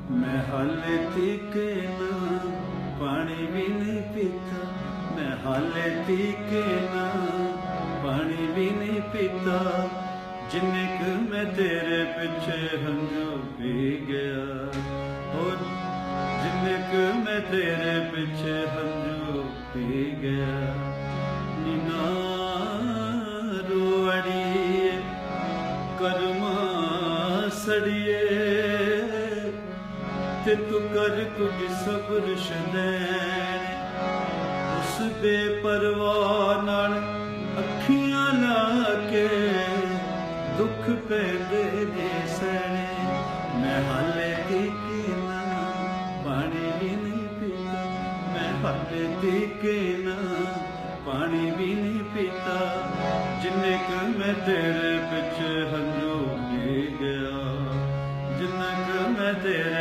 मैं हाले तीके ना पानी भी नहीं पीता, मैं हाले तीके ना पानी भी नहीं पीता, जिन्ने क मैं तेरे पिछे हंजू पी गया, और जिन्ने क मैं तेरे पिछे हंजू पी गया। नीना रोअड़िए कर्मा सड़िए, ते तू कर कुछ सब्र शदैन, उस बेपरवाह नाल अखियां ला के दुख पैंदे ने सहने। मैं हाले तीके ना पानी भी नहीं पीता, मैं हाले तीके ना पानी भी नहीं पीता, जिन्ने क मैं तेरे पिछे हंजू पी गया, जिन्ने क मैं तेरे